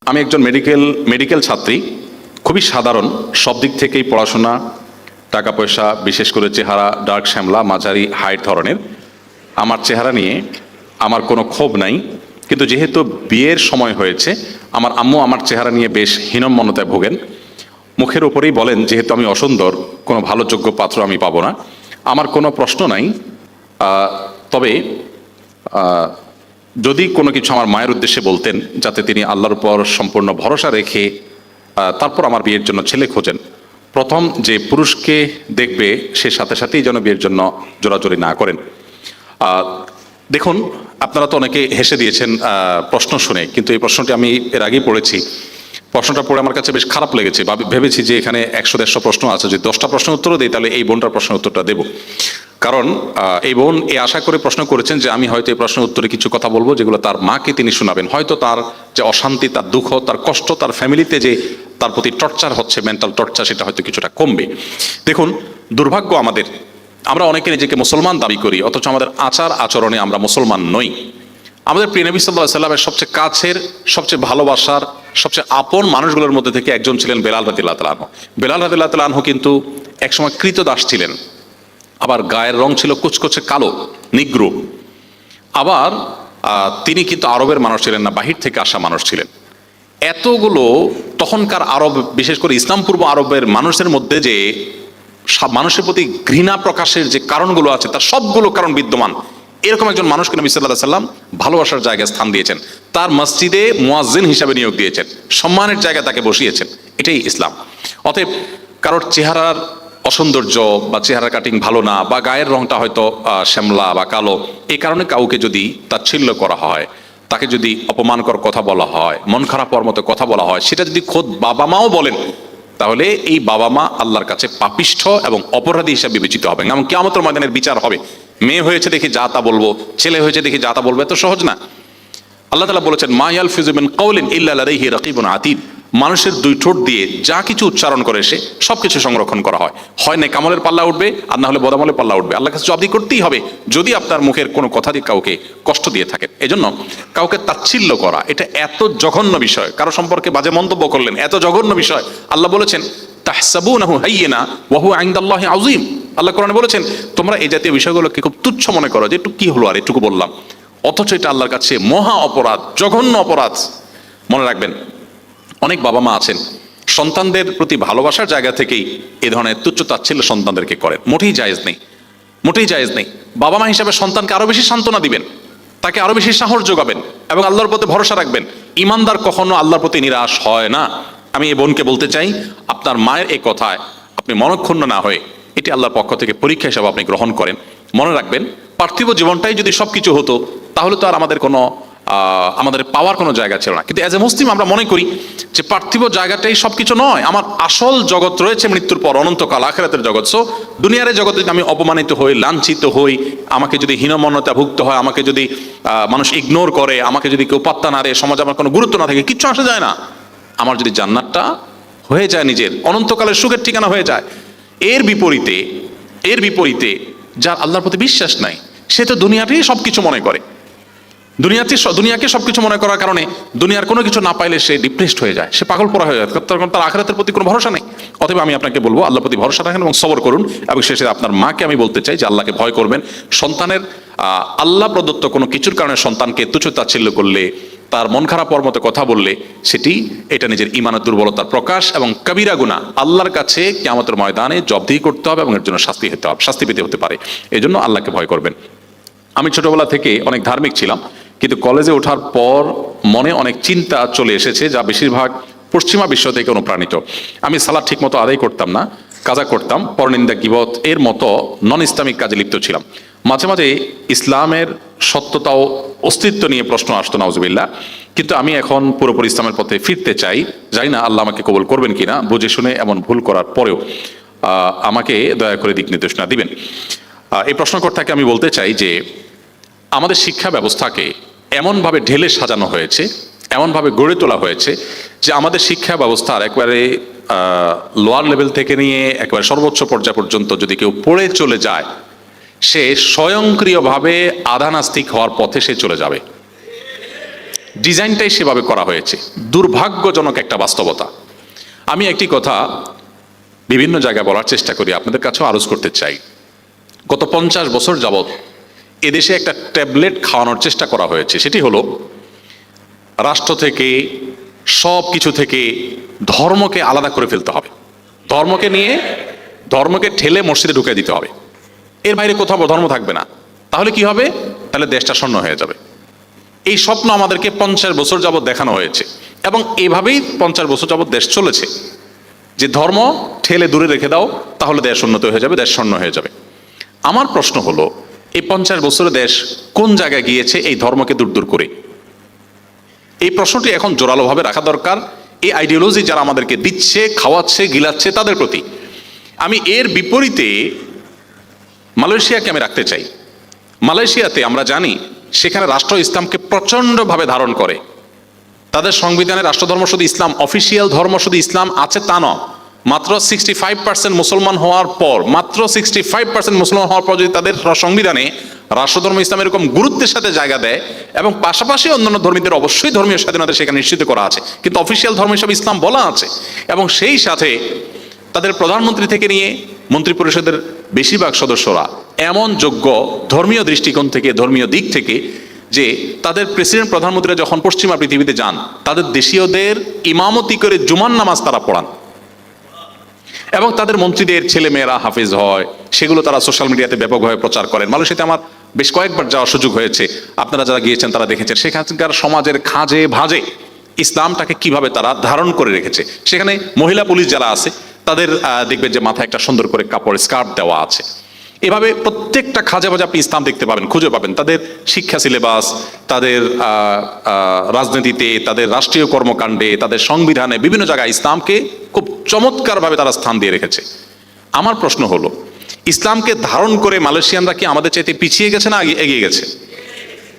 আমি একজন মেডিকেল ছাত্রী, খুবই সাধারণ, সব দিক থেকেই পড়াশোনা, টাকা পয়সা, বিশেষ করে চেহারা ডার্ক শ্যামলা, মাঝারি হাইট ধরনের। আমার চেহারা নিয়ে আমার কোনো ক্ষোভ নাই, কিন্তু যেহেতু বিয়ের সময় হয়েছে, আমার আম্মু আমার চেহারা নিয়ে বেশ হীনম্মন্যতায় ভোগেন। মুখের উপরেই বলেন, যেহেতু আমি অসুন্দর, কোনো ভালো যোগ্য পাত্র আমি পাবো না। আমার কোনো প্রশ্ন নাই, তবে যদি কোনো কিছু আমার মায়ের উদ্দেশ্যে বলতেন, যাতে তিনি আল্লাহর উপর সম্পূর্ণ ভরসা রেখে তারপর আমার বিয়ের জন্য ছেলে খোঁজেন। প্রথম যে পুরুষকে দেখবে সে সাথে সাথেই যেন বিয়ের জন্য জোরাজোরি না করেন। দেখুন, আপনারা তো অনেকে হেসে দিয়েছেন প্রশ্ন শুনে, কিন্তু এই প্রশ্নটি আমি এর আগেই পড়েছি। প্রশ্নটা পড়ে আমার কাছে বেশ খারাপ লেগেছে। ভেবেছি যে এখানে 100-150 প্রশ্ন আছে, যদি 10টা প্রশ্নের উত্তরও দিই তাহলে এই বোনটার প্রশ্নের উত্তরটা দেব। কারণ এই বোন এই আশা করে প্রশ্ন করেছেন যে আমি হয়তো এই প্রশ্নের উত্তরে কিছু কথা বলবো যেগুলো তার মাকে তিনি শোনাবেন। হয়তো তার যে অশান্তি, তার দুঃখ, তার কষ্ট, তার ফ্যামিলিতে যে তার প্রতি টর্চার হচ্ছে, মেন্টাল টর্চার, সেটা হয়তো কিছুটা কমবে। দেখুন, দুর্ভাগ্য আমাদের, আমরা অনেকে নিজেকে মুসলমান দাবি করি, অথচ আমাদের আচার আচরণে আমরা মুসলমান নই। আমাদের প্রিয় নবী সাল্লাল্লাহু আলাইহি সাল্লামের সবচেয়ে কাছের, সবচেয়ে ভালোবাসার, সবচেয়ে আপন মানুষগুলোর মধ্যে থেকে একজন ছিলেন বেলাল রাদিয়াল্লাহু তাআলা আনহু। বেলাল রাদিয়াল্লাহু তাআলা আনহু কিন্তু একসময় কৃতদাস ছিলেন, আবার গায়ের রং ছিল কুচকুচে কালো, নিগ্রো। আবার তিনি কিন্তু আরবের মানুষ ছিলেন না, বাহির থেকে আসা মানুষ ছিলেন। এতগুলো তখনকার আরব, বিশেষ করে ইসলাম পূর্ব আরবের মানুষের মধ্যে যে মানুষের প্রতি ঘৃণা প্রকাশের যে কারণগুলো আছে, তার সবগুলো কারণ বিদ্যমান। এরকম একজন মানুষকে নবী সাল্লাল্লাহু আলাইহি সাল্লাম ভালোবাসার জায়গায় স্থান দিয়েছেন, তার মসজিদে মুয়াজ্জিন হিসাবে নিয়োগ দিয়েছেন, সম্মানের জায়গায় তাকে বসিয়েছেন। এটাই ইসলাম। অতএব কারোর চেহারার অসৌন্দর্য বা চেহারা কাটিং ভালো না, বা গায়ের রংটা হয়তো শ্যামলা বা কালো, এই কারণে কাউকে যদি তাচ্ছিল্য করা হয়, তাকে যদি অপমানকর কথা বলা হয়, মন খারাপ হওয়ার মতো কথা বলা হয়, সেটা যদি খোদ বাবা মাও বলেন, তাহলে এই বাবা মা আল্লাহর কাছে পাপিষ্ঠ এবং অপরাধী হিসাবে বিবেচিত হবে। এমন কিয়ামতের ময়দানের বিচার হবে। মেয়ে হয়েছে দেখি যা তা বলবো, ছেলে হয়েছে দেখি যা তা বলবো, এত সহজ না। আল্লাহ তাআলা বলেছেন, মা ইয়ালফিযু মিন কাওলিন ইল্লা লাদাইহি রাকীবুন আতীদ। মানুষের দুই ঠোঁট দিয়ে যা কিছু উচ্চারণ করে সে সবকিছু সংরক্ষণ করা হয়। হয় নেক আমলের পাল্লা উঠবে, আর না হলে বদ আমলের পাল্লা উঠবে। আল্লাহর কাছে জবাবদিহি করতেই হবে যদি আপনার মুখের কোনো কথা দিয়ে কাউকে কষ্ট দিয়ে থাকেন। এজন্য কাউকে তাচ্ছিল্য করা এটা এত জঘন্য বিষয়। কারো সম্পর্কে বাজে মন্তব্য করলেন, এত জঘন্য বিষয়। আল্লাহ বলেছেন, তাহসাবুনাহু হাইয়িনা ওয়া হুয়া ইনদাল্লাহি আযীম। আল্লাহ কোরআনে বলেছেন, তোমরা এই জাতীয় বিষয়গুলোকে খুব তুচ্ছ মনে করো, যে একটু কি হলো আর এটুকু বললাম, অথচ এটা আল্লাহর কাছে মহা অপরাধ, জঘন্য অপরাধ। মনে রাখবেন, অনেক বাবা মা আছেন সন্তানদের প্রতি ভালোবাসার জায়গা থেকেই এ ধরনের তুচ্ছ তাচ্ছিল্য সন্তানদেরকে করেন। মোটেই জায়েজ নেই, মোটেই জায়েজ নেই। বাবা মা হিসাবে সন্তানকে আরো বেশি সান্ত্বনা দিবেন, তাকে আরো বেশি সাহস যোগাবেন এবং আল্লাহর প্রতি ভরসা রাখবেন। ইমানদার কখনো আল্লাহর প্রতি নিরাশ হয় না। আমি এই বোনকে বলতে চাই, আপনার মায়ের এই কথায় আপনি মনক্ষুণ্ণ না হয়ে এটি আল্লাহর পক্ষ থেকে পরীক্ষা হিসাবে আপনি গ্রহণ করেন। মনে রাখবেন, পার্থিব জীবনটাই যদি সবকিছু হতো, তাহলে তো আর আমাদের পাওয়ার কোনো জায়গা ছিল না। কিন্তু অ্যাজ এ মুসলিম আমরা মনে করি যে পার্থিব জায়গাটাই সবকিছু নয়, আমার আসল জগৎ রয়েছে মৃত্যুর পর, অনন্তকাল, আখিরাতের জগৎ। সো দুনিয়ার জগতে যদি আমি অপমানিত হই, লাঞ্ছিত হই, আমাকে যদি হীনমন্যতা ভুগতে হয়, আমাকে যদি মানুষ ইগনোর করে, আমাকে যদি কেউ পাত্তা না দেয়, সমাজে আমার কোনো গুরুত্ব না থাকে, কিচ্ছু আসা যায় না। আমার যদি জান্নাতটা হয়ে যায়, নিজের অনন্তকালের সুখের ঠিকানা হয়ে যায়। এর বিপরীতে যার আল্লাহর প্রতি বিশ্বাস নাই, সে তো দুনিয়াতেই সবকিছু মনে করে। দুনিয়াকে সবকিছু মনে করার কারণে দুনিয়ার কোনো কিছু না পাইলে সে ডিপ্রেসড হয়ে যায়, সে পাগল পড়া হয়ে যায়, তখন তার আখিরাতের প্রতি কোনো ভরসা নেই। অতএব আমি আপনাকে বলবো, আল্লাহর প্রতি ভরসা রাখেন এবং সবর করুন। এবং শেষে আপনার মাকে আমি বলতে চাই যে আল্লাহকে ভয় করবেন। সন্তানের আল্লাহ প্রদত্ত কোনো কিছুর কারণে সন্তানকে তুচ্ছ তাচ্ছিল্য করলে, তার মন খারাপ হওয়ার মতো কথা বললে, এটা নিজের ঈমানের দুর্বলতার প্রকাশ এবং কবিরা গুনাহ। আল্লাহর কাছে কিয়ামতের ময়দানে জবাবদিহি করতে হবে এবং এর জন্য শাস্তি পেতে হতে পারে। এই জন্য আল্লাহকে ভয় করবেন। আমি ছোটবেলা থেকে অনেক ধার্মিক ছিলাম, কিন্তু কলেজে ওঠার পর মনে অনেক চিন্তা চলে এসেছে, যা বেশিরভাগ পশ্চিমা বিশ্ব থেকে অনুপ্রাণিত। আমি সালাত ঠিক মতো আদায় করতাম না, কাজা করতাম, পরনিন্দা, গীবত এর মতো নন ইসলামিক কাজে লিপ্ত ছিলাম। মাঝে মাঝে ইসলামের সত্যতা ও অস্তিত্ব নিয়ে প্রশ্ন আসতো, নাউজুবিল্লাহ। কিন্তু আমি এখন পুরোপুরি ইসলামের পথে ফিরতে চাই। জানি না আল্লাহ আমাকে কবুল করবেন কিনা। বুঝে শুনে এমন ভুল করার পরেও আমাকে দয়া করে দিক নির্দেশনা দিবেন। এই প্রশ্নকর্তাকে আমি বলতে চাই যে আমাদের শিক্ষা ব্যবস্থাকে এমনভাবে ঢেলে সাজানো হয়েছে, এমনভাবে গড়ে তোলা হয়েছে যে আমাদের শিক্ষা ব্যবস্থার একবারে লোয়ার লেভেল থেকে নিয়ে একেবারে সর্বোচ্চ পর্যায় পর্যন্ত যদি কেউ পড়ে চলে যায়, সে স্বয়ংক্রিয়ভাবে আধা নাস্তিক হওয়ার পথে সে চলে যাবে। ডিজাইনটাই সেভাবে করা হয়েছে। দুর্ভাগ্যজনক একটা বাস্তবতা। আমি একটি কথা বিভিন্ন জায়গায় বলার চেষ্টা করি, আপনাদের কাছেও আরজ করতে চাই। গত 50 বছর যাবৎ এদেশে একটা ট্যাবলেট খাওয়ানোর চেষ্টা করা হয়েছে, সেটি হলো রাষ্ট্র থেকে, সব কিছু থেকে ধর্মকে আলাদা করে ফেলতে হবে, ধর্মকে ঠেলে মসজিদে ঢুকিয়ে দিতে হবে, এর বাইরে কোথাও ধর্ম থাকবে না। তাহলে কি হবে? তাহলে দেশটা শূন্য হয়ে যাবে। এই স্বপ্ন আমাদেরকে 50 বছর যাবৎ দেখানো হয়েছে এবং এভাবেই 50 বছর যাবৎ দেশ চলেছে, যে ধর্ম ঠেলে দূরে রেখে দাও, তাহলে দেশ উন্নত হয়ে যাবে, দেশ শূন্য হয়ে যাবে। আমার প্রশ্ন হলো, এই 50 বছরে দেশ কোন জায়গায় গিয়েছে এই ধর্মকে দূর দূর করে? এই প্রশ্নটি এখন জোরালোভাবে রাখা দরকার এই আইডিওলজি যারা আমাদেরকে দিচ্ছে, খাওয়াচ্ছে, গিলাচ্ছে তাদের প্রতি। আমি এর বিপরীতে মালয়েশিয়াকে আমি রাখতে চাই। মালয়েশিয়াতে আমরা জানি সেখানে রাষ্ট্র ইসলামকে প্রচণ্ডভাবে ধারণ করে। তাদের সংবিধানে রাষ্ট্রধর্ম শুধু ইসলাম, অফিসিয়াল ধর্ম শুধু ইসলাম আছে তা নয়, মাত্র 65% মুসলমান হওয়ার পর, মাত্র 65% মুসলমান হওয়ার পর যদি তাদের সংবিধানে রাষ্ট্রধর্ম ইসলাম এরকম গুরুত্বের সাথে জায়গা দেয়, এবং পাশাপাশি অন্যান্য ধর্মীদের অবশ্যই ধর্মীয় স্বাধীনতা সেখানে নিশ্চিত করা আছে, কিন্তু অফিসিয়াল ধর্ম হিসাবে ইসলাম বলা আছে। এবং সেই সাথে তাদের প্রধানমন্ত্রী থেকে নিয়ে মন্ত্রী পরিষদের বেশিরভাগ সদস্যরা এমন যোগ্য ধর্মীয় দৃষ্টিকোণ থেকে, ধর্মীয় দিক থেকে, যে তাদের প্রেসিডেন্ট প্রধানমন্ত্রীরা যখন পশ্চিমা পৃথিবীতে যান, তাদের দেশীয়দের ইমামতি করে জুমার নামাজ তারা পড়ান, এবং তাদের মন্ত্রীদের ছেলে মেয়েরা হাফেজ হয়, সেগুলো তারা সোশ্যাল মিডিয়াতে ব্যাপকভাবে প্রচার করেন। মালয়েশিয়াতে আমার বেশ কয়েকবার যাওয়ার সুযোগ হয়েছে, আপনারা যারা গিয়েছেন তারা দেখেছেন সেখানকার সমাজের খাজে ভাজে ইসলামটাকে কিভাবে তারা ধারণ করে রেখেছে। সেখানে মহিলা পুলিশ যারা আছে তাদের দেখবেন যে মাথায় একটা সুন্দর করে কাপড় স্কার্ফ দেওয়া আছে। এভাবে প্রত্যেকটা খাজে ভাজে আপনি ইসলাম দেখতে পাবেন, খুঁজে পাবেন। তাদের শিক্ষা সিলেবাস, তাদের রাজনীতিতে, তাদের রাষ্ট্রীয় কর্মকাণ্ডে, তাদের সংবিধানে বিভিন্ন জায়গায় ইসলামকে খুব চমৎকারভাবে তারা স্থান দিয়ে রেখেছে। আমার প্রশ্ন হলো, ইসলামকে ধারণ করে মালয়েশিয়ানরা কি আমাদের চাইতে পিছিয়ে গেছে না এগিয়ে গেছে?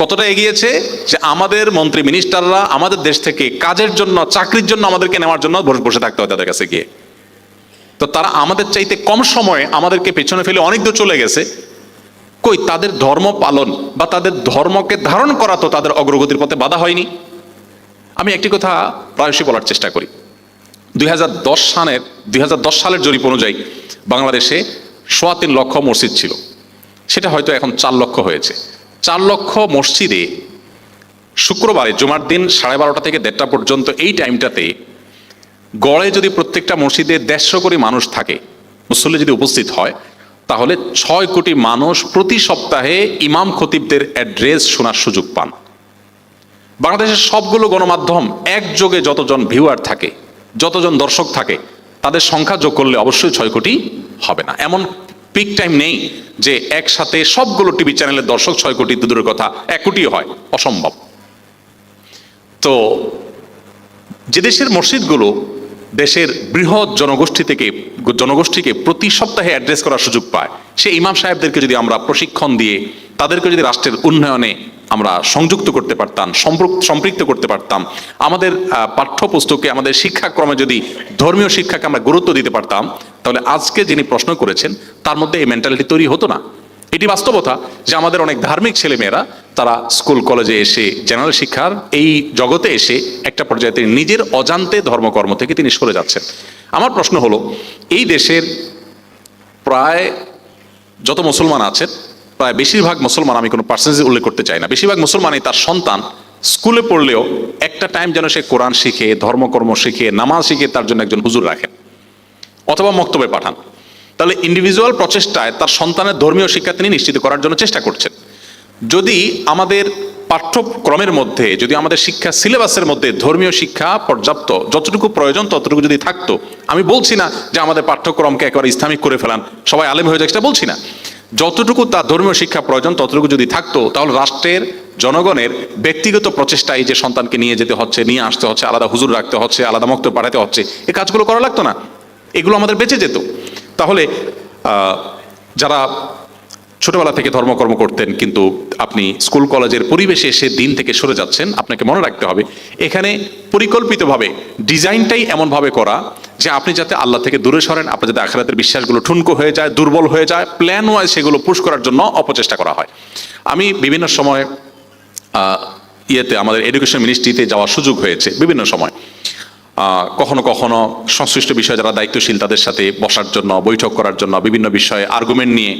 কতটা এগিয়েছে যে আমাদের মন্ত্রী মিনিস্টাররা আমাদের দেশ থেকে কাজের জন্য, চাকরির জন্য আমাদেরকে নেওয়ার জন্য বসে থাকতে হয় তাদের কাছে গিয়ে। তো তারা আমাদের চাইতে কম সময়ে আমাদেরকে পেছনে ফেলে অনেক দূর চলে গেছে। কই তাদের ধর্ম পালন বা তাদের ধর্মকে ধারণ করা তো তাদের অগ্রগতির পথে বাধা হয়নি? আমি একটি কথা প্রায়শই বলার চেষ্টা করি। 2010 সালের জরিপ অনুযায়ী বাংলাদেশে 3.25 লক্ষ মসজিদ ছিল, সেটা হয়তো এখন 4 লক্ষ হয়েছে। 4 লক্ষ মসজিদে শুক্রবারে জুমার দিন 12:30 থেকে 1:30 পর্যন্ত এই টাইমটাতে গড়ে যদি প্রত্যেকটা মসজিদে 150 কোটি মানুষ থাকে, মুসল্লি যদি উপস্থিত হয়, তাহলে 6 কোটি মানুষ প্রতি সপ্তাহে ইমাম খতিবদের অ্যাড্রেস শোনার সুযোগ পান। বাংলাদেশের সবগুলো গণমাধ্যম একযোগে যতজন ভিউয়ার থাকে, যতজন দর্শক থাকে, তাদের সংখ্যা যোগ করলে অবশ্যই 6 কোটি হবে না। এমন পিক টাইম নেই যে একসাথে সবগুলো টিভি চ্যানেলের দর্শক 6 কোটি, দূরের কথা 1 কোটিও হয়, অসম্ভব। তো যে দেশের মসজিদগুলো দেশের বৃহৎ জনগোষ্ঠীকে প্রতি সপ্তাহে অ্যাড্রেস করার সুযোগ পায়, সে ইমাম সাহেবদেরকে যদি আমরা প্রশিক্ষণ দিয়ে তাদেরকে যদি রাষ্ট্রের উন্নয়নে আমরা সংযুক্ত করতে পারতাম, সম্পৃক্ত করতে পারতাম, আমাদের পাঠ্যপুস্তকে, আমাদের শিক্ষাক্রমে যদি ধর্মীয় শিক্ষাকে আমরা গুরুত্ব দিতে পারতাম, তাহলে আজকে যিনি প্রশ্ন করেছেন তার মধ্যে এই মেন্টালিটি তৈরি হতো না। এটি বাস্তবতা যে আমাদের অনেক ধার্মিক ছেলেমেয়েরা তারা স্কুল কলেজে এসে, জেনারেল শিক্ষার এই জগতে এসে একটা পর্যায়ে তিনি নিজের অজান্তে ধর্মকর্ম থেকে তিনি সরে যাচ্ছেন। আমার প্রশ্ন হলো, এই দেশের প্রায় যত মুসলমান আছেন, প্রায় বেশিরভাগ মুসলমান, আমি কোনো পার্সেন্টেজ উল্লেখ করতে চাই না, বেশিরভাগ মুসলমানই তার সন্তান স্কুলে পড়লেও একটা টাইম যেন সে কোরআন শিখে, ধর্মকর্ম শিখে, নামাজ শিখে তার জন্য একজন হুজুর রাখেন অথবা মক্তবে পাঠান। তাহলে ইন্ডিভিজুয়াল প্রচেষ্টায় তার সন্তানের ধর্মীয় শিক্ষা তিনি নিশ্চিত করার জন্য চেষ্টা করছেন। যদি আমাদের পাঠ্যক্রমের মধ্যে, যদি আমাদের শিক্ষা সিলেবাসের মধ্যে ধর্মীয় শিক্ষা পর্যাপ্ত, যতটুকু প্রয়োজন ততটুকু যদি থাকতো, আমি বলছি না যে আমাদের পাঠ্যক্রমকে একেবারে ইসলামিক করে ফেলান, সবাই আলেম হয়ে যায়, সেটা বলছি না, যতটুকু তার ধর্মীয় শিক্ষা প্রয়োজন ততটুকু যদি থাকতো, তাহলে রাষ্ট্রের, জনগণের ব্যক্তিগত প্রচেষ্টায় যে সন্তানকে নিয়ে যেতে হচ্ছে, নিয়ে আসতে হচ্ছে, আলাদা হুজুর রাখতে হচ্ছে, আলাদা মক্তবে পাঠাতে হচ্ছে, এই কাজগুলো করা লাগতো না, এগুলো আমাদের বেঁচে যেত। তাহলে যারা ছোটবেলা থেকে ধর্মকর্ম করতেন কিন্তু আপনি স্কুল কলেজের পরিবেশে এসে দিন থেকে সরে যাচ্ছেন, আপনাকে মনে রাখতে হবে এখানে পরিকল্পিতভাবে ডিজাইনটাই এমনভাবে করা যে আপনি যাতে আল্লাহ থেকে দূরে সরেন, আপনার যাতে আখিরাতের বিশ্বাসগুলো ঠুনকো হয়ে যায়, দুর্বল হয়ে যায়, প্ল্যান ওয়াইজ সেগুলো পুশ করার জন্য অপচেষ্টা করা হয়। আমি বিভিন্ন সময় ইয়েতে আমাদের এডুকেশন মিনিস্ট্রিতে যাওয়ার সুযোগ হয়েছে বিভিন্ন সময়। কখনো কখনো সংশ্লিষ্ট বিষয়ে যারা দায়িত্বশীল তাদের সাথে বসার জন্য, বৈঠক করার জন্য, বিভিন্ন বিষয়ে আর্গুমেন্ট নিয়ে,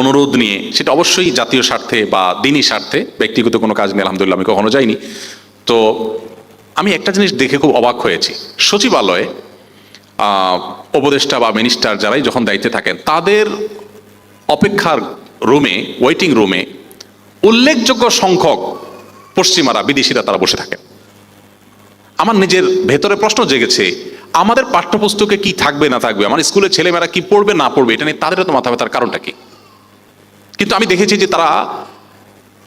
অনুরোধ নিয়ে, সেটা অবশ্যই জাতীয় স্বার্থে বা দিনী স্বার্থে, ব্যক্তিগত কোনো কাজ নিয়ে আলহামদুলিল্লাহ আমি কখনো যাইনি। তো আমি একটা জিনিস দেখে খুব অবাক হয়েছি, সচিবালয়ে উপদেষ্টা বা মিনিস্টার যারাই যখন দায়িত্বে থাকেন তাদের অপেক্ষার রুমে, ওয়েটিং রুমে উল্লেখযোগ্য সংখ্যক পশ্চিমারা, বিদেশিরা তারা বসে থাকেন। আমার নিজের ভেতরে প্রশ্ন জেগেছে, আমাদের পাঠ্যপুস্তকে কি থাকবে না থাকবে, আমার স্কুলের ছেলেমেয়েরা কি পড়বে না পড়বে, এটা নিয়ে তাদের তো মাথা ব্যথার কারণটা কি? কিন্তু আমি দেখেছি যে তারা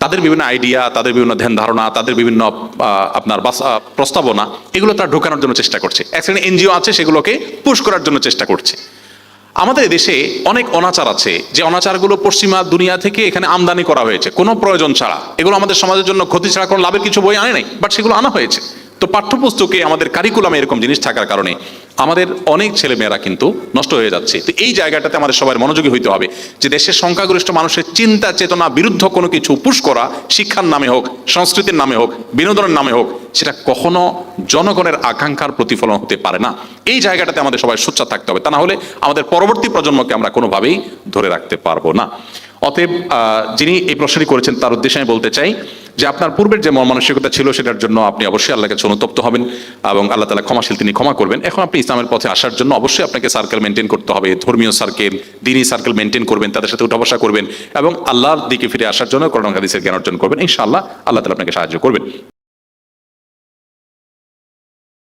তাদের বিভিন্ন আইডিয়া, তাদের বিভিন্ন ধ্যান ধারণা, তাদের বিভিন্ন আপনার প্রস্তাবনা, এগুলো তারা ঢোকানোর জন্য চেষ্টা করছে। এক শ্রেণী এনজিও আছে সেগুলোকে পুশ করার জন্য চেষ্টা করছে। আমাদের দেশে অনেক অনাচার আছে, যে অনাচারগুলো পশ্চিমা দুনিয়া থেকে এখানে আমদানি করা হয়েছে কোনো প্রয়োজন ছাড়া। এগুলো আমাদের সমাজের জন্য ক্ষতি ছাড়া কোনো লাভের কিছু বই আনে নাই, বাট সেগুলো আনা হয়েছে। তো পাঠ্যপুস্তকে, আমাদের কারিকুলামে এরকম জিনিস থাকার কারণে আমাদের অনেক ছেলেমেয়েরা কিন্তু নষ্ট হয়ে যাচ্ছে। তো এই জায়গাটাতে আমাদের সবাই মনোযোগী হইতে হবে যে দেশের সংখ্যাগরিষ্ঠ মানুষের চিন্তা চেতনা বিরুদ্ধ কোনো কিছু পুশ করা, শিক্ষার নামে হোক, সংস্কৃতির নামে হোক, বিনোদনের নামে হোক, সেটা কখনো জনগণের আকাঙ্ক্ষার প্রতিফলন হতে পারে না। এই জায়গাটাতে আমাদের সবাই সোচ্চার থাকতে হবে, তা না হলে আমাদের পরবর্তী প্রজন্মকে আমরা কোনোভাবেই ধরে রাখতে পারবো না। অতএব যিনি এই প্রশ্নটি করেছেন তার উদ্দেশ্যে আমি বলতে চাই যে আপনার পূর্বের যে মন মানসিকতা ছিল সেটার জন্য আপনি অবশ্যই আল্লাহর কাছে অনুতপ্ত হবেন এবং আল্লাহ তাআলা ক্ষমাশীল, তিনি ক্ষমা করবেন। এখন আপনি ইসলামের পথে আসার জন্য অবশ্যই আপনাকে সার্কেল মেনটেন করতে হবে, ধর্মীয় সার্কেল, দ্বীনি সার্কেল মেনটেন করবেন, তাদের সাথে উঠা বসা করবেন এবং আল্লাহর দিকে ফিরে আসার জন্য কোরআন হাদিসের জ্ঞান অর্জন করবেন। ইনশাআল্লাহ আল্লাহ তাআলা আপনাকে সাহায্য করবেন।